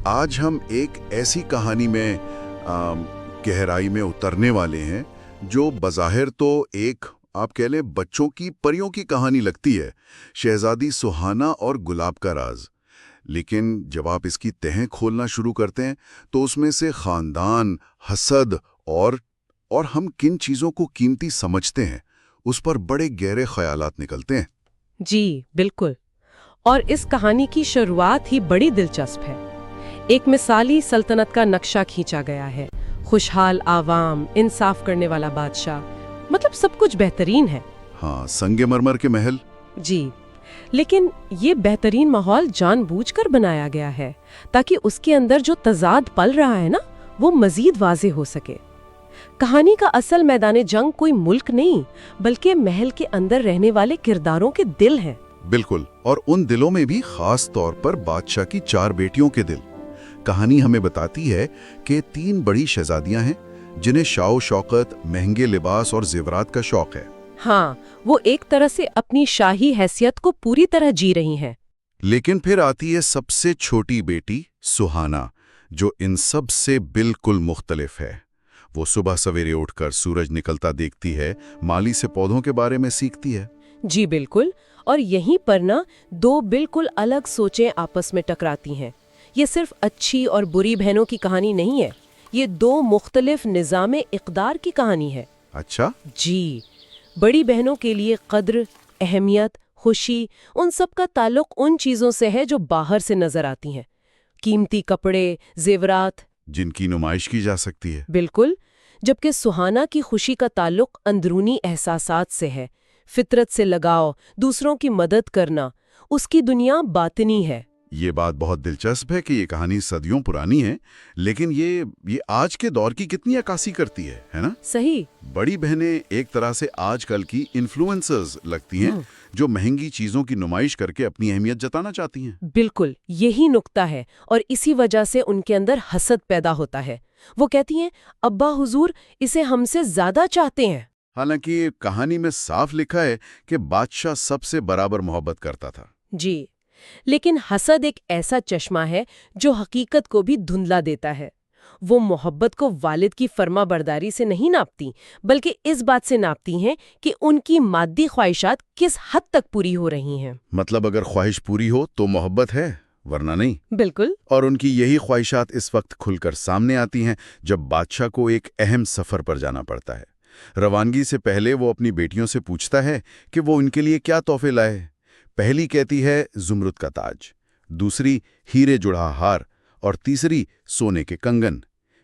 آج ہم ایک ایسی کہانی میں گہرائی میں اترنے والے ہیں جو بظاہر تو ایک آپ کہہ لیں بچوں کی پریوں کی کہانی لگتی ہے، شہزادی سہانا اور گلاب کا راز۔ لیکن جب آپ اس کی تہیں کھولنا شروع کرتے ہیں تو اس میں سے خاندان، حسد اور ہم کن چیزوں کو قیمتی سمجھتے ہیں اس پر بڑے گہرے خیالات نکلتے ہیں۔ جی بالکل، اور اس کہانی کی شروعات ہی بڑی دلچسپ ہے۔ ایک مثالی سلطنت کا نقشہ کھینچا گیا ہے، خوشحال عوام، انصاف کرنے والا بادشاہ، مطلب سب کچھ بہترین ہے۔ ہاں، سنگ مرمر کے محل۔ جی، لیکن یہ بہترین ماحول جان بوجھ کر بنایا گیا ہے تاکہ اس کے اندر جو تضاد پل رہا ہے نا وہ مزید واضح ہو سکے۔ کہانی کا اصل میدان جنگ کوئی ملک نہیں بلکہ محل کے اندر رہنے والے کرداروں کے دل ہیں۔ بالکل، اور ان دلوں میں بھی خاص طور پر بادشاہ کی 4 بیٹیوں کے دل۔ کہانی ہمیں بتاتی ہے کہ 3 بڑی شہزادیاں ہیں جنہیں شان و شوکت، مہنگے لباس اور زیورات کا شوق ہے۔ ہاں، وہ ایک طرح سے اپنی شاہی حیثیت کو پوری طرح جی رہی ہیں۔ لیکن پھر آتی ہے سب سے چھوٹی بیٹی سہانا، جو ان سب سے بالکل مختلف ہے۔ وہ صبح سویرے اٹھ کر سورج نکلتا دیکھتی ہے، مالی سے پودوں کے بارے میں سیکھتی ہے۔ جی بالکل، اور یہیں پر نا 2 بالکل الگ سوچیں آپس میں ٹکراتی ہیں۔ یہ صرف اچھی اور بری بہنوں کی کہانی نہیں ہے، یہ 2 مختلف نظام اقدار کی کہانی ہے۔ اچھا؟ جی، بڑی بہنوں کے لیے قدر، اہمیت، خوشی، ان سب کا تعلق ان چیزوں سے ہے جو باہر سے نظر آتی ہیں، قیمتی کپڑے، زیورات، جن کی نمائش کی جا سکتی ہے۔ بالکل، جبکہ سہانا کی خوشی کا تعلق اندرونی احساسات سے ہے، فطرت سے لگاؤ، دوسروں کی مدد کرنا، اس کی دنیا باطنی ہے۔ یہ بات بہت دلچسپ ہے کہ یہ کہانی صدیوں پرانی ہے، لیکن یہ آج کے دور کی کتنی عکاسی کرتی ہے نا؟ صحیح۔ بڑی بہنیں ایک طرح سے آج کل کی انفلوئنسرز لگتی ہیں، جو مہنگی چیزوں کی نمائش کر کے اپنی اہمیت جتانا چاہتی ہیں۔ بالکل، یہی نکتہ ہے، اور اسی وجہ سے ان کے اندر حسد پیدا ہوتا ہے۔ وہ کہتی ہیں ابا حضور اسے ہم سے زیادہ چاہتے ہیں۔ حالانکہ کہانی میں صاف لکھا ہے کہ بادشاہ سب سے برابر محبت کرتا تھا۔ جی، لیکن حسد ایک ایسا چشمہ ہے جو حقیقت کو بھی دھندلا دیتا ہے۔ وہ محبت کو والد کی فرما برداری سے نہیں ناپتی بلکہ اس بات سے ناپتی ہیں کہ ان کی مادی خواہشات کس حد تک پوری ہو رہی ہیں۔ مطلب اگر خواہش پوری ہو تو محبت ہے، ورنہ نہیں۔ بالکل۔ اور ان کی یہی خواہشات اس وقت کھل کر سامنے آتی ہیں جب بادشاہ کو ایک اہم سفر پر جانا پڑتا ہے۔ روانگی سے پہلے وہ اپنی بیٹیوں سے پوچھتا ہے کہ وہ ان کے لیے کیا تحفے لائے۔ پہلی کہتی ہے زمرد کا تاج، دوسری ہیرے جڑا ہار، اور تیسری سونے کے کنگن۔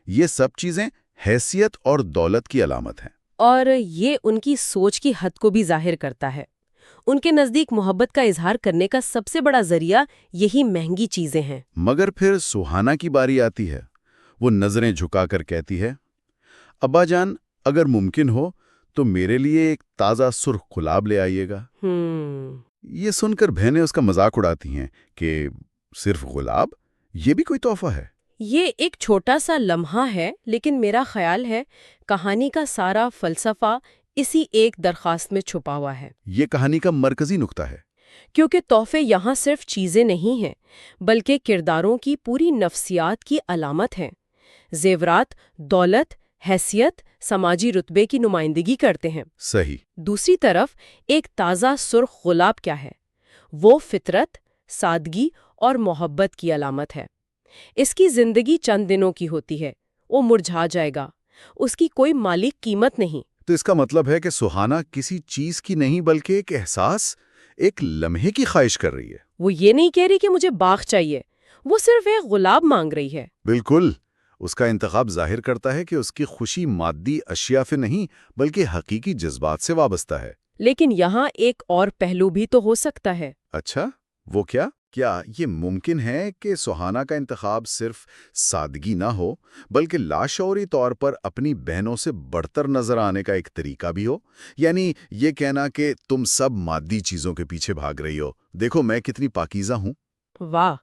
یہ سب چیزیں حیثیت اور دولت کی علامت ہیں۔ اور یہ ان کی سوچ کی حد کو بھی ظاہر کرتا ہے۔ ان کے نزدیک محبت کا اظہار کرنے کا سب سے بڑا ذریعہ یہی مہنگی چیزیں ہیں۔ مگر پھر سہانا کی باری آتی ہے۔ وہ نظریں جھکا کر کہتی ہے، ابا جان، اگر ممکن ہو تو میرے لیے ایک تازہ سرخ گلاب لے آئیے گا۔ یہ سن کر بہنیں اس کا مذاق اڑاتی ہیں کہ صرف گلاب، یہ بھی کوئی تحفہ ہے؟ یہ ایک چھوٹا سا لمحہ ہے، لیکن میرا خیال ہے کہانی کا سارا فلسفہ اسی ایک درخواست میں چھپا ہوا ہے۔ یہ کہانی کا مرکزی نقطہ ہے۔ کیونکہ تحفے یہاں صرف چیزیں نہیں ہیں بلکہ کرداروں کی پوری نفسیات کی علامت ہیں۔ زیورات دولت، حیثیت، سماجی رتبے کی نمائندگی کرتے ہیں۔ صحیح۔ دوسری طرف ایک تازہ سرخ گلاب کیا ہے؟ وہ فطرت، سادگی اور محبت کی علامت ہے۔ اس کی زندگی چند دنوں کی ہوتی ہے، وہ مرجھا جائے گا، اس کی کوئی مالی قیمت نہیں۔ تو اس کا مطلب ہے کہ سہانا کسی چیز کی نہیں بلکہ ایک احساس، ایک لمحے کی خواہش کر رہی ہے۔ وہ یہ نہیں کہہ رہی کہ مجھے باغ چاہیے، وہ صرف ایک گلاب مانگ رہی ہے۔ بالکل، اس کا انتخاب ظاہر کرتا ہے کہ اس کی خوشی مادی اشیاء سے نہیں بلکہ حقیقی جذبات سے وابستہ ہے۔ لیکن یہاں ایک اور پہلو بھی تو ہو سکتا ہے۔ اچھا، وہ کیا؟ کیا یہ ممکن ہے کہ سہانا کا انتخاب صرف سادگی نہ ہو بلکہ لاشعوری طور پر اپنی بہنوں سے بڑھ کر نظر آنے کا ایک طریقہ بھی ہو؟ یعنی یہ کہنا کہ تم سب مادی چیزوں کے پیچھے بھاگ رہی ہو، دیکھو میں کتنی پاکیزہ ہوں۔ واہ،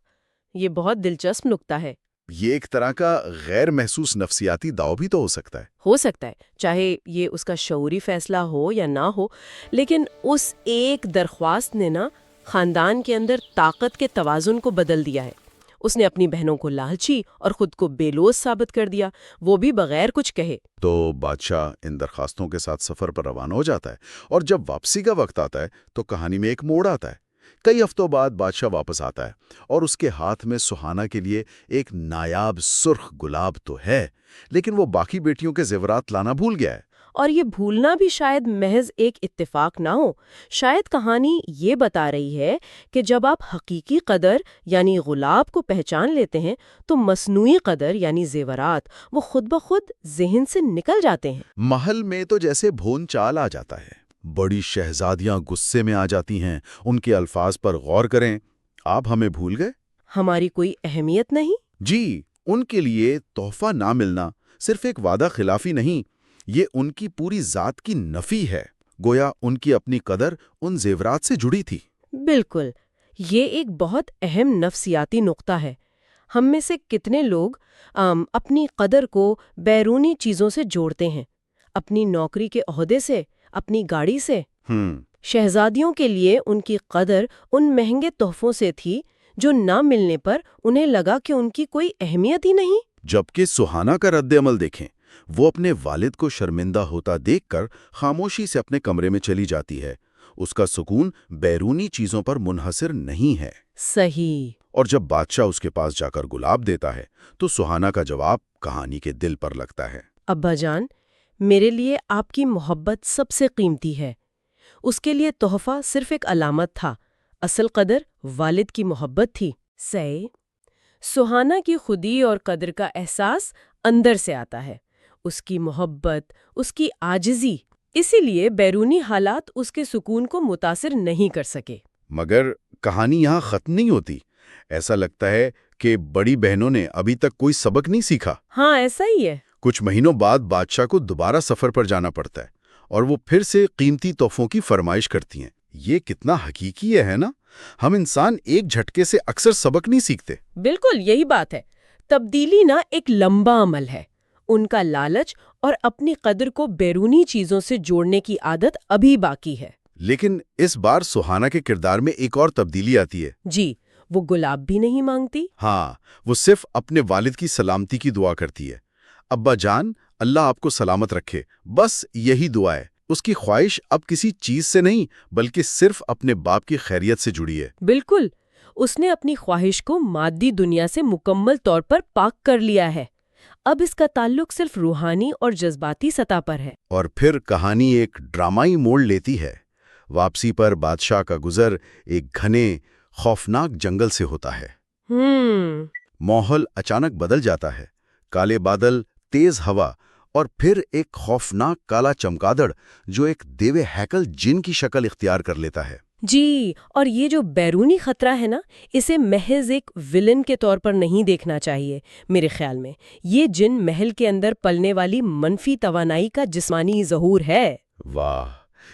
یہ بہت دلچسپ نکتہ ہے۔ یہ ایک طرح کا غیر محسوس نفسیاتی داؤ بھی تو ہو سکتا ہے۔ ہو سکتا ہے، چاہے یہ اس کا شعوری فیصلہ ہو یا نہ ہو، لیکن اس ایک درخواست نے نا خاندان کے اندر طاقت کے توازن کو بدل دیا ہے۔ اس نے اپنی بہنوں کو لالچی اور خود کو بے لوث ثابت کر دیا، وہ بھی بغیر کچھ کہے۔ تو بادشاہ ان درخواستوں کے ساتھ سفر پر روانہ ہو جاتا ہے، اور جب واپسی کا وقت آتا ہے تو کہانی میں ایک موڑ آتا ہے۔ کئی ہفتوں بعد بادشاہ واپس آتا ہے اور اس کے ہاتھ میں سہانا کے لیے ایک نایاب سرخ گلاب تو ہے، لیکن وہ باقی بیٹیوں کے زیورات لانا بھول گیا ہے۔ اور یہ بھولنا بھی شاید محض ایک اتفاق نہ ہو، شاید کہانی یہ بتا رہی ہے کہ جب آپ حقیقی قدر یعنی گلاب کو پہچان لیتے ہیں تو مصنوعی قدر یعنی زیورات وہ خود بخود ذہن سے نکل جاتے ہیں۔ محل میں تو جیسے بھون چال آ جاتا ہے، بڑی شہزادیاں غصے میں آ جاتی ہیں۔ ان کے الفاظ پر غور کریں، آپ ہمیں بھول گئے؟ ہماری کوئی اہمیت نہیں؟ جی، ان کے لیے تحفہ نہ ملنا صرف ایک وعدہ خلافی نہیں، یہ ان کی پوری ذات کی نفی ہے۔ گویا ان کی اپنی قدر ان زیورات سے جڑی تھی۔ بالکل، یہ ایک بہت اہم نفسیاتی نقطہ ہے۔ ہم میں سے کتنے لوگ اپنی قدر کو بیرونی چیزوں سے جوڑتے ہیں، اپنی نوکری کے عہدے سے، اپنی گاڑی سے۔ شہزادیوں کے لیے ان کی قدر ان مہنگے تحفوں سے تھی جو نہ ملنے پر انہیں لگا کہ ان کی کوئی اہمیت ہی نہیں۔ جبکہ سہانا کا رد عمل دیکھیں، وہ اپنے والد کو شرمندہ ہوتا دیکھ کر خاموشی سے اپنے کمرے میں چلی جاتی ہے۔ اس کا سکون بیرونی چیزوں پر منحصر نہیں ہے۔ صحیح۔ اور جب بادشاہ اس کے پاس جا کر گلاب دیتا ہے تو سہانا کا جواب کہانی کے دل پر لگتا ہے۔ ابا جان، میرے لیے آپ کی محبت سب سے قیمتی ہے۔ اس کے لیے تحفہ صرف ایک علامت تھا، اصل قدر والد کی محبت تھی۔ سہانا کی خودی اور قدر کا احساس اندر سے آتا ہے، اس کی محبت، اس کی عاجزی، اسی لیے بیرونی حالات اس کے سکون کو متاثر نہیں کر سکے۔ مگر کہانی یہاں ختم نہیں ہوتی۔ ایسا لگتا ہے کہ بڑی بہنوں نے ابھی تک کوئی سبق نہیں سیکھا۔ ہاں، ایسا ہی ہے۔ کچھ مہینوں بعد بادشاہ کو دوبارہ سفر پر جانا پڑتا ہے اور وہ پھر سے قیمتی تحفوں کی فرمائش کرتی ہیں۔ یہ کتنا حقیقی ہے نا؟ ہم انسان ایک جھٹکے سے اکثر سبق نہیں سیکھتے۔ بالکل یہی بات ہے۔ تبدیلی نہ ایک لمبا عمل ہے۔ ان کا لالچ اور اپنی قدر کو بیرونی چیزوں سے جوڑنے کی عادت ابھی باقی ہے۔ لیکن اس بار سہانا کے کردار میں ایک اور تبدیلی آتی ہے۔ جی، وہ گلاب بھی نہیں مانگتی۔ ہاں، وہ صرف اپنے والد کی سلامتی کی دعا کرتی ہے۔ ابا جان، اللہ آپ کو سلامت رکھے، بس یہی دعا ہے۔ اس کی خواہش اب کسی چیز سے نہیں بلکہ صرف اپنے باپ کی خیریت سے جڑی ہے۔ بالکل، اس نے اپنی خواہش کو مادی دنیا سے مکمل طور پر پاک کر لیا ہے۔ اب اس کا تعلق صرف روحانی اور جذباتی سطح پر ہے۔ اور پھر کہانی ایک ڈرامائی موڑ لیتی ہے۔ واپسی پر بادشاہ کا گزر ایک گھنے خوفناک جنگل سے ہوتا ہے۔ ماحول اچانک بدل جاتا ہے۔ کالے بادل، تیز ہوا اور پھر ایک خوفناک کالا چمگادڑ جو ایک دیوے ہیکل جن کی شکل اختیار کر لیتا ہے۔ جی، اور یہ جو بیرونی خطرہ ہے نا، اسے محض ایک ویلن کے طور پر نہیں دیکھنا چاہیے۔ میرے خیال میں یہ جن محل کے اندر پلنے والی منفی توانائی کا جسمانی ظہور ہے۔ واہ،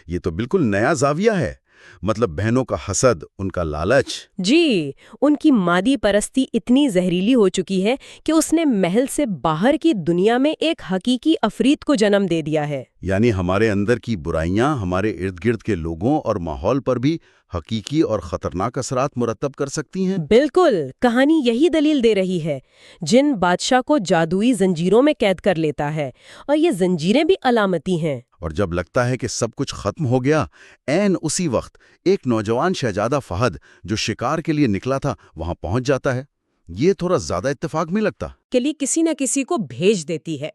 یہ تو بالکل نیا زاویہ ہے۔ مطلب بہنوں کا حسد، ان کا لالچ۔ جی، ان کی مادی پرستی اتنی زہریلی ہو چکی ہے کہ اس نے محل سے باہر کی دنیا میں ایک حقیقی عفریت کو جنم دے دیا ہے۔ یعنی ہمارے اندر کی برائیاں ہمارے ارد گرد کے لوگوں اور ماحول پر بھی حقیقی اور خطرناک اثرات مرتب کر سکتی ہیں۔ بالکل، کہانی یہی دلیل دے رہی ہے۔ جن بادشاہ کو جادوئی زنجیروں میں قید کر لیتا ہے، اور یہ زنجیریں بھی علامتی ہیں۔ اور جب لگتا ہے کہ سب کچھ ختم ہو گیا، عین اسی وقت ایک نوجوان شہزادہ فہد جو شکار کے لیے نکلا تھا وہاں پہنچ جاتا ہے۔ یہ تھوڑا زیادہ اتفاق نہیں لگتا؟ کے لیے کسی نہ کسی کو بھیج دیتی ہے۔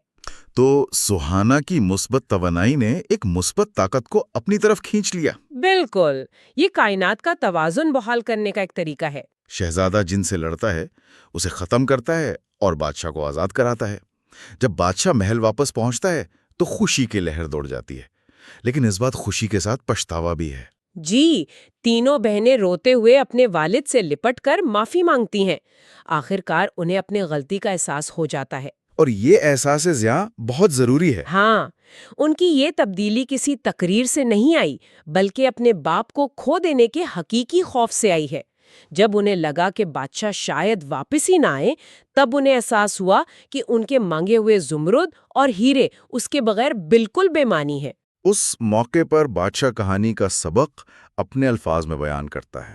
تو سہانا کی مثبت توانائی نے ایک مثبت طاقت کو اپنی طرف کھینچ لیا۔ بالکل، یہ کائنات کا توازن بحال کرنے کا ایک طریقہ ہے۔ شہزادہ جن سے لڑتا ہے اسے ختم کرتا ہے اور بادشاہ کو آزاد کراتا ہے۔ جب بادشاہ محل واپس پہنچتا ہے تو خوشی کی لہر دوڑ جاتی ہے، لیکن اس بات خوشی کے ساتھ پچھتاوا بھی ہے۔ جی، تینوں بہنیں روتے ہوئے اپنے والد سے لپٹ کر معافی مانگتی ہیں۔ آخرکار انہیں اپنے غلطی کا احساس ہو جاتا ہے۔ اور یہ احساس زیاں بہت ضروری ہے۔ ہاں، ان کی یہ تبدیلی کسی تقریر سے نہیں آئی بلکہ اپنے باپ کو کھو دینے کے حقیقی خوف سے آئی ہے۔ جب انہیں لگا کہ بادشاہ شاید واپس ہی نہ آئے، تب انہیں احساس ہوا کہ ان کے مانگے ہوئے زمرد اور ہیرے اس کے بغیر بالکل بے معنی ہے۔ اس موقع پر بادشاہ کہانی کا سبق اپنے الفاظ میں بیان کرتا ہے۔